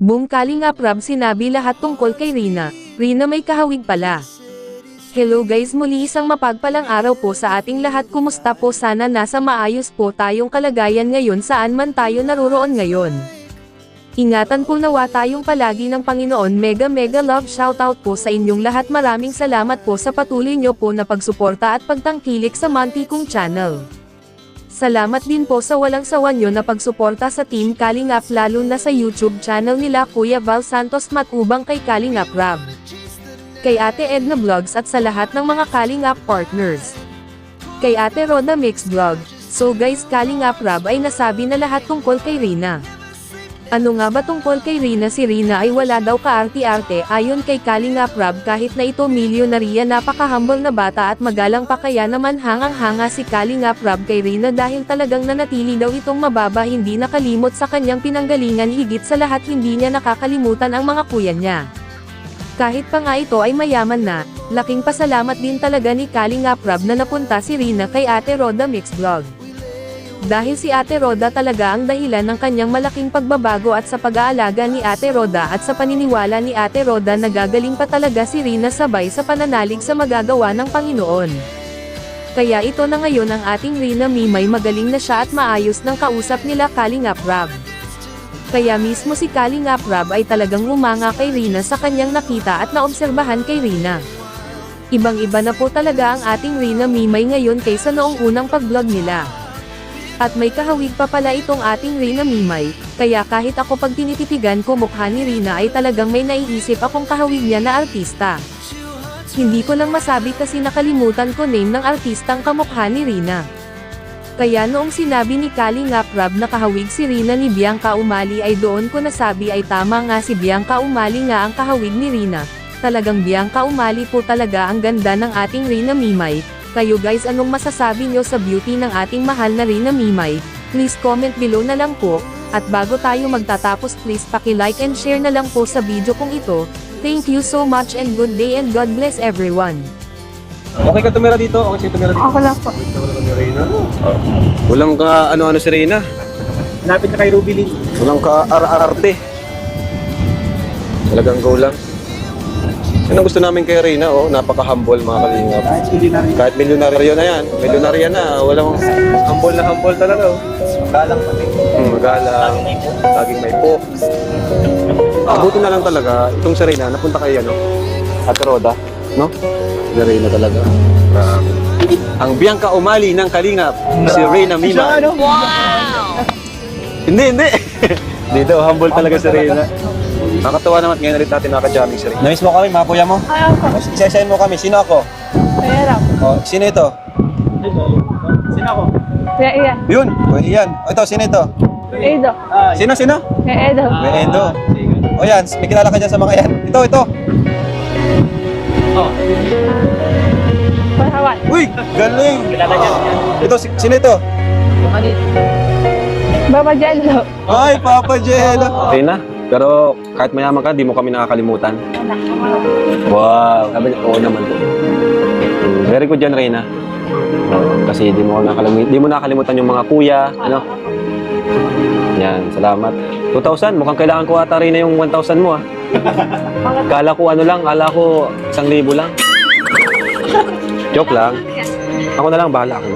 Boom Kalingap Rab, sinabi lahat tungkol kay Rina. Rina may kahawig pala. Hello guys, muli isang mapagpalang araw po sa ating lahat. Kumusta po? Sana nasa maayos po tayong kalagayan ngayon saan man tayo naroroon ngayon. Ingatan po nawa tayong palagi ng Panginoon. Mega love shoutout po sa inyong lahat. Maraming salamat po sa patuloy nyo po na pagsuporta at pagtangkilik sa Monty kong channel. Salamat din po sa walang sawa nyo na pagsuporta sa Team Kalingap, lalo na sa YouTube channel nila Kuya Val Santos Matubang, kay Kalingap Rab, kay Ate Edna Vlogs at sa lahat ng mga Kalingap partners, kay Ate Roda Mix Vlog. So guys, Kalingap Rab ay nasabi na lahat tungkol kay Rina. Ano nga ba tungkol kay Rina? Si Rina ay wala daw kaarte-arte. Ayon kay Kalingap Rab, kahit na ito milyonarya, napaka-humble na bata at magalang pa, kaya naman hangang-hanga si Kalingap Rab kay Rina dahil talagang nanatili daw itong mababa, hindi nakalimot sa kanyang pinanggalingan. Higit sa lahat, hindi niya nakakalimutan ang mga kuya niya. Kahit pa nga ito ay mayaman na, laking pasalamat din talaga ni Kalingap Rab na napunta si Rina kay Ate Roda Mix Vlog. Dahil si Ate Roda talaga ang dahilan ng kanyang malaking pagbabago, at sa pag-aalaga ni Ate Roda at sa paniniwala ni Ate Roda, nagagaling pa talaga si Rina sabay sa pananalig sa magagawa ng Panginoon. Kaya ito na ngayon ang ating Rina Mimay, magaling na siya at maayos ng kausap nila Kalingap Rab. Kaya mismo si Kalingap Rab ay talagang humanga kay Rina sa kanyang nakita at naobserbahan kay Rina. Ibang-iba na po talaga ang ating Rina Mimay ngayon kaysa noong unang pag-vlog nila. At may kahawig pa pala itong ating Rina Mimay, kaya kahit ako pag tinititigan ko mukha ni Rina ay talagang may naiisip akong kahawig niya na artista. Hindi ko lang masabi kasi nakalimutan ko name ng artistang kamukha ni Rina. Kaya noong sinabi ni Kalingap Rab na kahawig si Rina ni Bianca Umali, ay doon ko nasabi ay tama nga, si Bianca Umali nga ang kahawig ni Rina. Talagang Bianca Umali po talaga ang ganda ng ating Rina Mimay. Kayo guys, anong masasabi nyo sa beauty ng ating mahal na Rina Mimay? Please comment below na lang po. At bago tayo magtatapos, please paki-like and share na lang po sa video kong ito. Thank you so much and good day and God bless everyone. Okay ka tumira dito? Okay siya tumira dito? Ako lang po. Walang ka ano-ano si Reyna. Lapit na kay Ruby Lynn. Walang ka arte. Talagang go lang. Yan ang gusto namin kay Reyna, oh, napaka-humble mga kalingap. Kahit milyonaryo na yan, milyonarya na, walang humble talaga. Oh. Magalang pati. Magalang, laging may po. Buti na lang talaga, itong si Reyna, napunta kay ano, Ate Roda, no? Si Reyna talaga. Ang Bianca Umali ng Kalingap, si Reyna Mimay. Wow! Hindi. Dito, humble talaga si Reyna. Nakakatawa naman, ngayon ulit natin nakaka-jamming si Reyna. Namiss mo kami, mga kuya mo? Ayaw ko. Isa-isahin mo kami. Sino ako? Kaya lang. Oh, sino ito? Sino ako? Kaya iyan. Yun. O, yan. O, ito, sino ito? Edo. Sino? Kaya Edo. May Endo. O yan, may kilala ka dyan sa mga yan. Ito. Pasawan. Uy, galing. Kilala niya. Ito, sino ito? Baba Jello. Ay, Papa Jello. Reyna, pero kahit mayaman ka, di mo kami nakakalimutan. Wow, sabi niya, oo naman po. Very good yan, Reyna. Kasi di mo nakakalimutan yung mga kuya, ano? Yan, salamat. 2,000, mukhang kailangan ko ata, Reyna, yung 1,000 mo, ah. Kala ko 1,000 lang. Joke lang. Ako na lang, bahala ako.